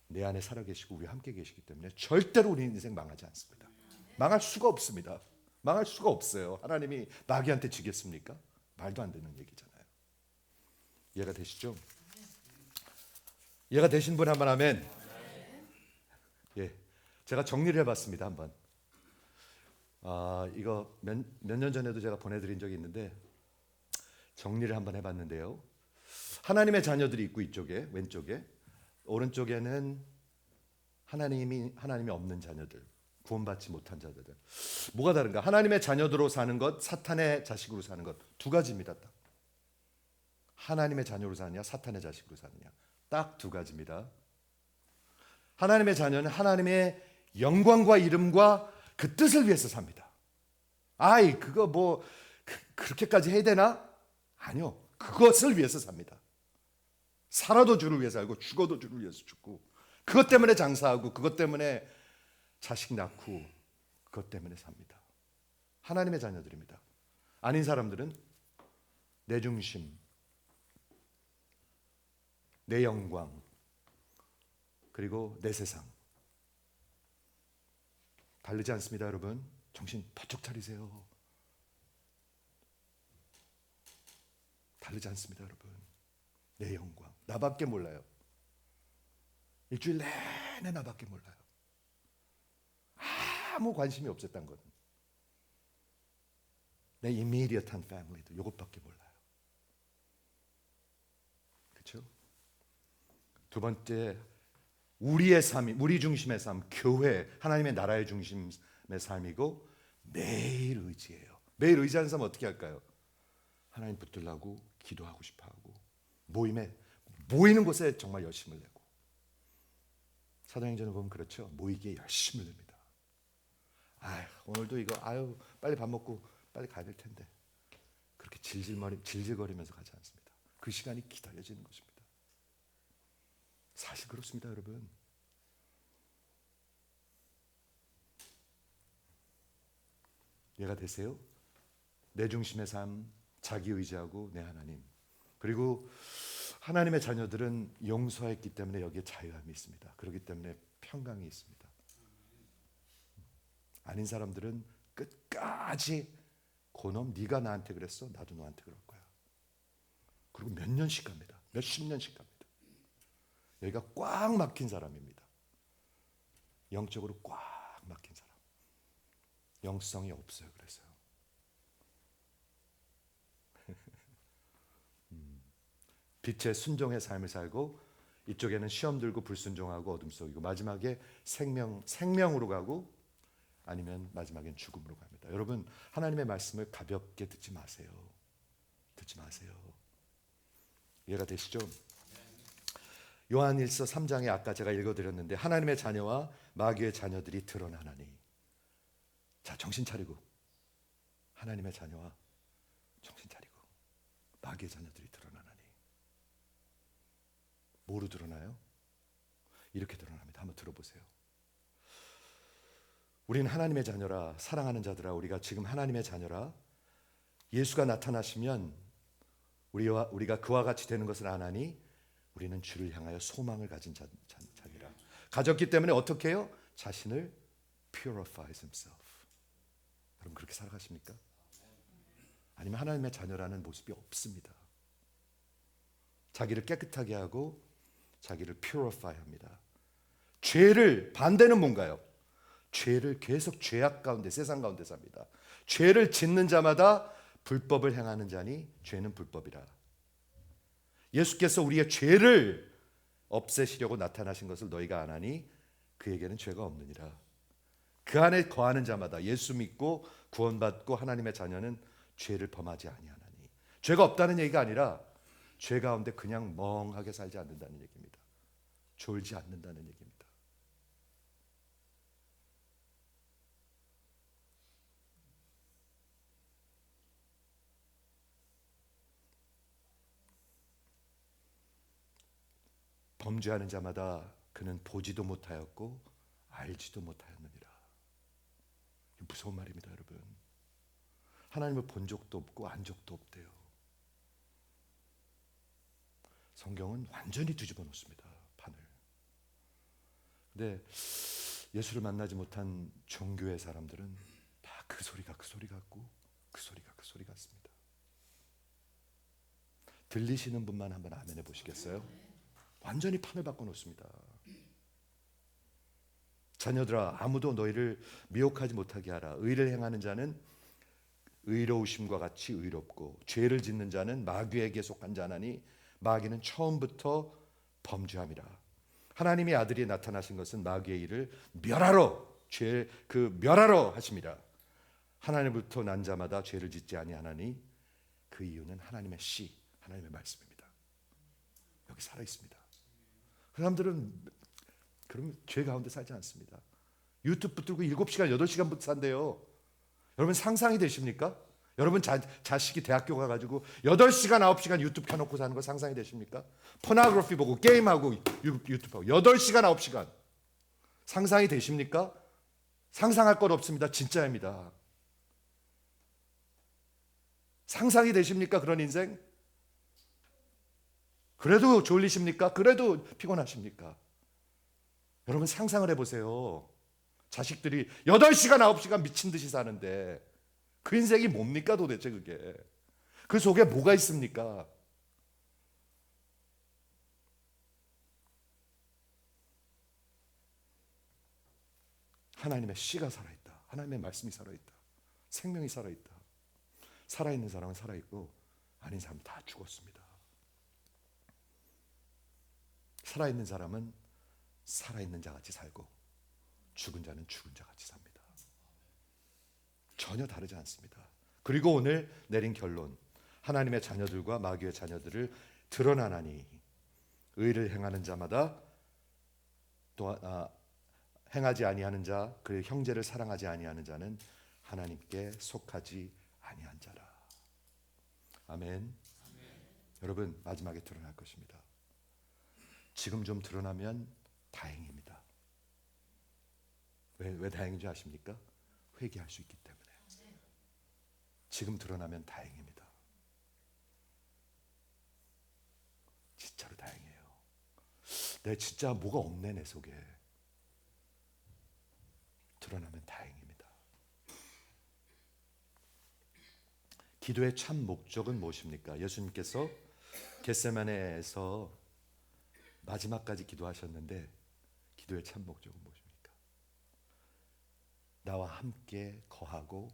[SPEAKER 1] 내 안에 살아계시고 우리 함께 계시기 때문에 절대로 우리 인생 망하지 않습니다. 망할 수가 없습니다. 망할 수가 없어요. 하나님이 마귀한테 지겠습니까? 말도 안 되는 얘기잖아요. 이해가 되시죠? 이해가 되신 분 한번 아멘. 예, 제가 정리를 해봤습니다. 한번. 이거 몇 년 전에도 제가 보내드린 적이 있는데 정리를 한번 해봤는데요. 하나님의 자녀들이 있고 이쪽에 왼쪽에, 오른쪽에는 하나님이 없는 자녀들, 구원받지 못한 자녀들. 뭐가 다른가? 하나님의 자녀로 사는 것, 사탄의 자식으로 사는 것, 두 가지입니다. 딱. 하나님의 자녀로 사느냐, 사탄의 자식으로 사느냐, 딱 두 가지입니다. 하나님의 자녀는 하나님의 영광과 이름과 그 뜻을 위해서 삽니다. 아이, 그거 뭐 그렇게까지 해야 되나? 아니요. 그것을 위해서 삽니다. 살아도 주를 위해서 살고 죽어도 주를 위해서 죽고, 그것 때문에 장사하고, 그것 때문에 자식 낳고, 그것 때문에 삽니다. 하나님의 자녀들입니다. 아닌 사람들은 내 중심, 내 영광, 그리고 내 세상. 다르지 않습니다, 여러분. 정신 바짝 차리세요. 다르지 않습니다, 여러분. 내 영광. 나밖에 몰라요. 일주일 내내 나밖에 몰라요. 아무 관심이 없었던 건 내 immediate한 family도 이것밖에 몰라요. 그렇죠? 두 번째, 우리의 삶이, 우리 중심의 삶, 교회, 하나님의 나라의 중심의 삶이고 매일 의지해요. 매일 의지하는 사람은 어떻게 할까요? 하나님 붙들라고 기도하고 싶어하고 모이는 곳에 정말 열심을 내고. 사도행전을 보면 그렇죠. 모이기에 열심을 냅니다. 오늘도 이거 빨리 밥 먹고 빨리 가야 될 텐데 그렇게 질질거리면서 가지 않습니다. 그 시간이 기다려지는 것입니다. 사실 그렇습니다, 여러분. 이해가 되세요? 내 중심의 삶, 자기 의지하고 내 하나님. 그리고 하나님의 자녀들은 용서했기 때문에 여기에 자유함이 있습니다. 그렇기 때문에 평강이 있습니다. 아닌 사람들은 끝까지 고놈, 네가 나한테 그랬어, 나도 너한테 그럴 거야. 그리고 몇 년씩 갑니다. 몇십 년씩 갑니다. 여기가 꽉 막힌 사람입니다. 영적으로 꽉 막힌 사람. 영성이 없어요. 그래서요. 빛의 순종의 삶을 살고 이쪽에는 시험 들고 불순종하고 어둠 속이고 마지막에 생명으로 가고 아니면 마지막엔 죽음으로 갑니다. 여러분, 하나님의 말씀을 가볍게 듣지 마세요. 듣지 마세요. 이해가 되시죠? 요한일서 3장에 아까 제가 읽어드렸는데 하나님의 자녀와 마귀의 자녀들이 드러나나니. 자, 정신 차리고 하나님의 자녀와 정신 차리고 마귀의 자녀들이 드러나나니. 뭐로 드러나요? 이렇게 드러납니다. 한번 들어보세요. 우리는 하나님의 자녀라, 사랑하는 자들아, 우리가 지금 하나님의 자녀라. 예수가 나타나시면 우리가 그와 같이 되는 것을 안 하니 우리는 주를 향하여 소망을 가진 자니라. 가졌기 때문에 어떻게 해요? 자신을 purifies himself. 여러분 그렇게 살아가십니까? 아니면 하나님의 자녀라는 모습이 없습니다. 자기를 깨끗하게 하고 자기를 purify 합니다. 죄를, 반대는 뭔가요? 죄를 계속 죄악 가운데, 세상 가운데 삽니다. 죄를 짓는 자마다 불법을 행하는 자니 죄는 불법이라. 예수께서 우리의 죄를 없애시려고 나타나신 것을 너희가 안 하니 그에게는 죄가 없느니라. 그 안에 거하는 자마다, 예수 믿고 구원받고 하나님의 자녀는 죄를 범하지 아니하나니. 죄가 없다는 얘기가 아니라 죄 가운데 그냥 멍하게 살지 않는다는 얘기입니다. 졸지 않는다는 얘기입니다. 범죄하는 자마다 그는 보지도 못하였고 알지도 못하였느니라. 무서운 말입니다, 여러분. 하나님을 본 적도 없고 안 적도 없대요. 성경은 완전히 뒤집어 놓습니다, 판을. 근데 예수를 만나지 못한 종교의 사람들은 다 그 소리가 그 소리 같고 그 소리가 그 소리 같습니다. 들리시는 분만 한번 아멘 해보시겠어요? 완전히 판을 바꿔놓습니다. 자녀들아, 아무도 너희를 미혹하지 못하게 하라. 의를 행하는 자는 의로우심과 같이 의롭고 죄를 짓는 자는 마귀에게 속한 자나니 마귀는 처음부터 범죄함이라. 하나님의 아들이 나타나신 것은 마귀의 일을 멸하러, 멸하러 하심이라. 하나님부터 난 자마다 죄를 짓지 아니하나니 그 이유는 하나님의 씨, 하나님의 말씀입니다. 여기 살아 있습니다. 그 사람들은 그럼 죄 가운데 살지 않습니다. 유튜브 붙들고 7시간, 8시간부터 산대요. 여러분 상상이 되십니까? 여러분 자식이 대학교 가가지고 8시간, 9시간 유튜브 켜놓고 사는 거 상상이 되십니까? 포너그래피 보고 게임하고 유튜브하고 8시간, 9시간 상상이 되십니까? 상상할 것 없습니다. 진짜입니다. 상상이 되십니까? 그런 인생? 그래도 졸리십니까? 그래도 피곤하십니까? 여러분 상상을 해보세요. 자식들이 8시간 9시간 미친 듯이 사는데 그 인생이 뭡니까 도대체 그게. 그 속에 뭐가 있습니까? 하나님의 씨가 살아있다. 하나님의 말씀이 살아있다. 생명이 살아있다. 살아있는 사람은 살아있고 아닌 사람은 다 죽었습니다. 살아있는 사람은 살아있는 자같이 살고 죽은 자는 죽은 자같이 삽니다. 전혀 다르지 않습니다. 그리고 오늘 내린 결론, 하나님의 자녀들과 마귀의 자녀들을 드러나나니 의를 행하는 자마다 또 행하지 아니하는 자, 그 형제를 사랑하지 아니하는 자는 하나님께 속하지 아니한 자라. 아멘. 여러분 마지막에 드러날 것입니다. 지금 좀 드러나면 다행입니다. 왜 다행인지 아십니까? 회개할 수 있기 때문에. 지금 드러나면 다행입니다. 진짜로 다행이에요. 내 진짜 뭐가 없네 내 속에. 드러나면 다행입니다. 기도의 참 목적은 무엇입니까? 예수님께서 겟세마네에서 마지막까지 기도하셨는데 기도의 참 목적은 무엇입니까? 나와 함께 거하고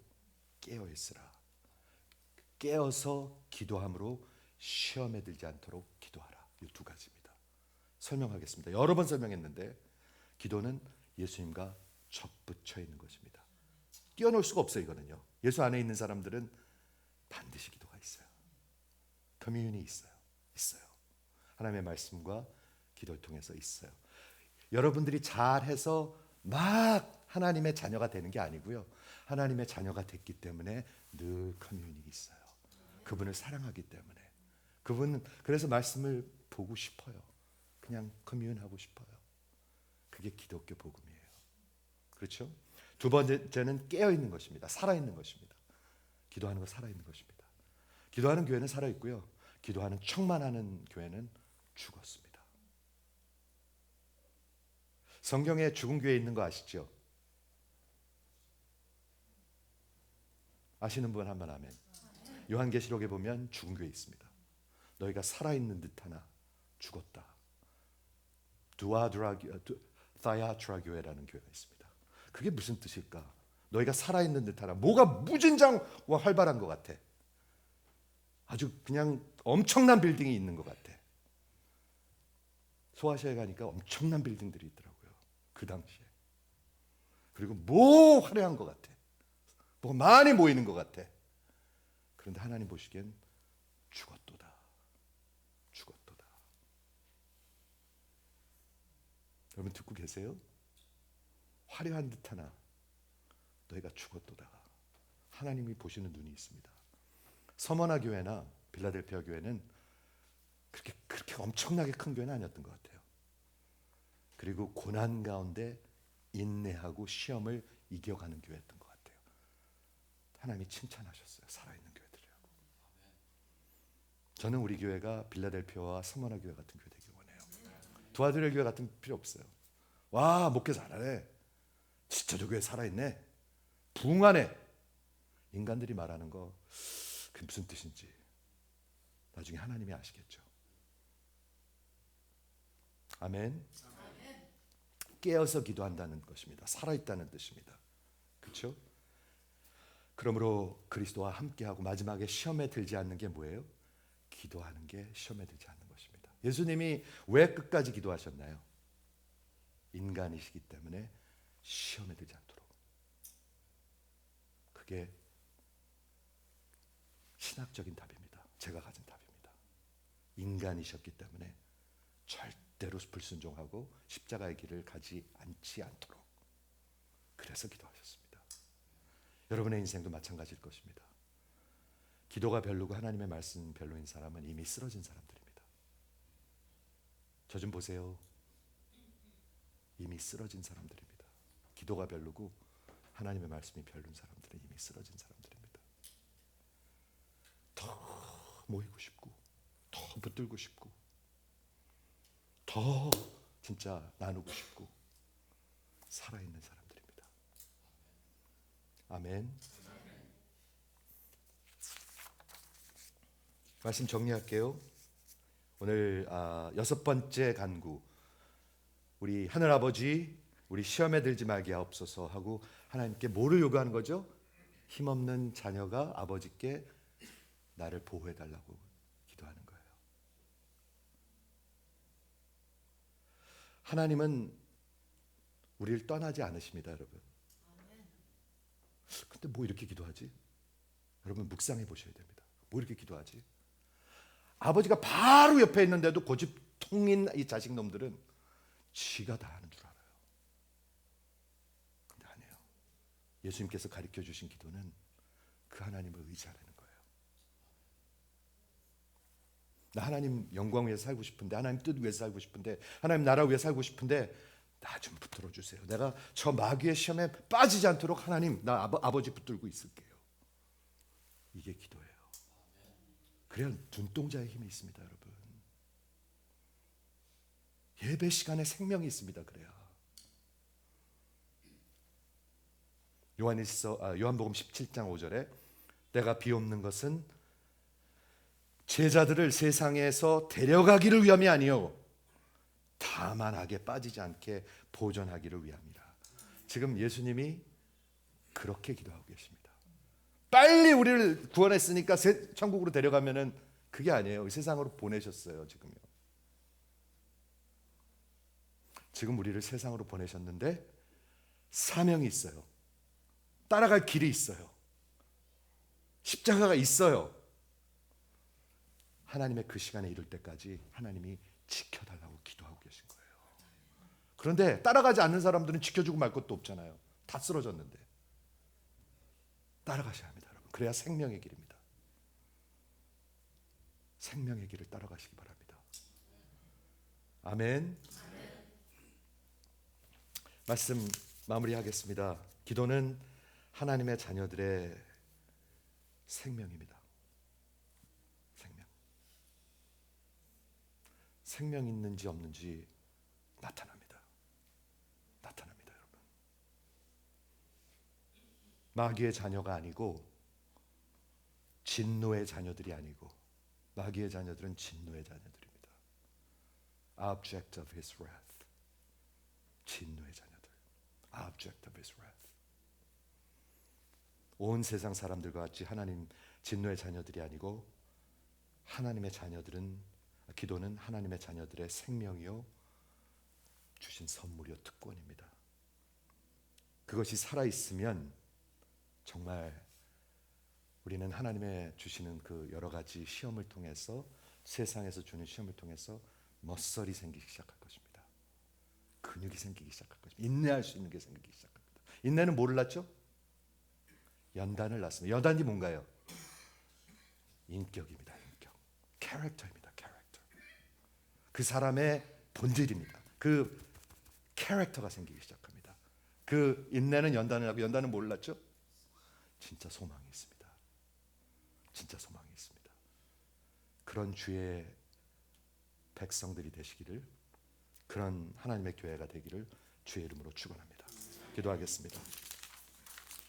[SPEAKER 1] 깨어 있으라. 깨어서 기도함으로 시험에 들지 않도록 기도하라. 이 두 가지입니다. 설명하겠습니다. 여러 번 설명했는데 기도는 예수님과 접붙여 있는 것입니다. 뛰어놀 수가 없어요. 이거는요. 예수 안에 있는 사람들은 반드시 기도가 있어요. 커뮤니티 있어요. 하나님의 말씀과 기도를 통해서 있어요. 여러분들이 잘해서 막 하나님의 자녀가 되는 게 아니고요. 하나님의 자녀가 됐기 때문에 늘 커뮤니티 있어요. 그분을 사랑하기 때문에. 그분은 그래서 말씀을 보고 싶어요. 그냥 커뮤니하고 싶어요. 그게 기독교 복음이에요. 그렇죠? 두 번째는 깨어 있는 것입니다. 살아 있는 것입니다. 기도하는 거 살아 있는 것입니다. 기도하는 교회는 살아 있고요. 기도하는 척만 하는 교회는 죽었습니다. 성경에 죽은 교회 있는 거 아시죠? 아시는 분 한번 아멘. 요한계시록에 보면 죽은 교회 있습니다. 너희가 살아있는 듯하나 죽었다. 다야트라 교회라는 교회가 있습니다. 그게 무슨 뜻일까? 너희가 살아있는 듯하나 뭐가 무진장과 활발한 것 같아. 아주 그냥 엄청난 빌딩이 있는 것 같아. 소아시아에 가니까 엄청난 빌딩들이 있더라고요. 그 당시에. 그리고 뭐 화려한 것 같아. 뭐가 많이 모이는 것 같아. 그런데 하나님 보시기엔 죽었도다. 죽었도다. 여러분 듣고 계세요? 화려한 듯하나 너희가 죽었도다. 하나님이 보시는 눈이 있습니다. 서머나 교회나 빌라델피아 교회는 그렇게 엄청나게 큰 교회는 아니었던 것 같아요. 그리고 고난 가운데 인내하고 시험을 이겨가는 교회였던 것 같아요. 하나님이 칭찬하셨어요. 살아있는 교회들이라고. 저는 우리 교회가 빌라델피아와 서머나 교회 같은 교회 되길 원해요. 두아드레 교회 같은 필요 없어요. 와 목회 잘하네. 진짜 저 교회 살아있네. 부흥하네. 인간들이 말하는 거 그게 무슨 뜻인지 나중에 하나님이 아시겠죠. 아멘. 깨어서 기도한다는 것입니다. 살아있다는 뜻입니다. 그렇죠? 그러므로 그리스도와 함께하고 마지막에 시험에 들지 않는 게 뭐예요? 기도하는 게 시험에 들지 않는 것입니다. 예수님이 왜 끝까지 기도하셨나요? 인간이시기 때문에 시험에 들지 않도록. 그게 신학적인 답입니다. 제가 가진 답입니다. 인간이셨기 때문에 절대로 불순종하고 십자가의 길을 가지 않지 않도록. 그래서 기도하셨습니다. 여러분의 인생도 마찬가지일 것입니다. 기도가 별로고 하나님의 말씀 별로인 사람은 이미 쓰러진 사람들입니다. 저 좀 보세요. 이미 쓰러진 사람들입니다. 기도가 별로고 하나님의 말씀이 별로인 사람들은 이미 쓰러진 사람들입니다. 더 모이고 싶고 더 붙들고 싶고 더 진짜 나누고 싶고 살아있는 사람들입니다. 아멘. 말씀 정리할게요. 오늘 6번째 간구, 우리 하늘아버지, 우리 시험에 들지 말게 하옵소서 하고 하나님께 뭐를 요구하는 거죠? 힘없는 자녀가 아버지께 나를 보호해 달라고 기도하는 거예요. 하나님은 우리를 떠나지 않으십니다, 여러분. 근데 뭐 이렇게 기도하지? 여러분 묵상해 보셔야 됩니다. 뭐 이렇게 기도하지? 아버지가 바로 옆에 있는데도 고집통인 이 자식놈들은 지가 다 하는 줄 알아요. 근데 아니에요. 예수님께서 가르쳐 주신 기도는 그 하나님을 의지하라는 거예요. 나 하나님 영광 위에 살고 싶은데, 하나님 뜻 위에 살고 싶은데, 하나님 나라 위에 살고 싶은데 나 좀 붙들어 주세요. 내가 저 마귀의 시험에 빠지지 않도록 하나님, 나 아버지 붙들고 있을게요. 이게 기도예요. 그래야 눈동자에 힘이 있습니다, 여러분. 예배 시간에 생명이 있습니다. 그래야. 요한복음 17장 5절에 내가 비옵는 것은 제자들을 세상에서 데려가기를 위함이 아니요 다만 악에 빠지지 않게 보존하기를 위함이라. 지금 예수님이 그렇게 기도하고 계십니다. 빨리 우리를 구원했으니까 천국으로 데려가면은 그게 아니에요. 세상으로 보내셨어요. 지금 우리를 세상으로 보내셨는데 사명이 있어요. 따라갈 길이 있어요. 십자가가 있어요. 하나님의 그 시간에 이룰 때까지 하나님이 지켜달라고 기도하고 계신 거예요. 그런데 따라가지 않는 사람들은 지켜주고 말 것도 없잖아요. 다 쓰러졌는데. 따라가셔야 합니다, 여러분. 그래야 생명의 길입니다. 생명의 길을 따라가시기 바랍니다. 아멘. 말씀 마무리하겠습니다. 기도는 하나님의 자녀들의 생명입니다. 생명 있는지 없는지 나타납니다. 여러분. 마귀의 자녀가 아니고 진노의 자녀들이 아니고, 마귀의 자녀들은 진노의 자녀들입니다. Object of his wrath. 진노의 자녀들. Object of his wrath. 온 세상 사람들과 같이 하나님 진노의 자녀들이 아니고, 하나님의 자녀들은, 기도는 하나님의 자녀들의 생명이요 주신 선물이요 특권입니다. 그것이 살아있으면 정말 우리는 하나님의 주시는 그 여러 가지 시험을 통해서, 세상에서 주는 시험을 통해서 멋설이 생기기 시작할 것입니다. 근육이 생기기 시작할 것입니다. 인내할 수 있는 게 생기기 시작합니다. 인내는 뭐를 낳죠? 연단을 낳습니다. 연단이 뭔가요? 인격입니다. 인격. 캐릭터입니다. 그 사람의 본질입니다. 그 캐릭터가 생기기 시작합니다. 그 인내는 연단을 하고, 연단은 뭘 낳죠? 진짜 소망이 있습니다. 진짜 소망이 있습니다. 그런 주의 백성들이 되시기를, 그런 하나님의 교회가 되기를 주의 이름으로 축원합니다. 기도하겠습니다.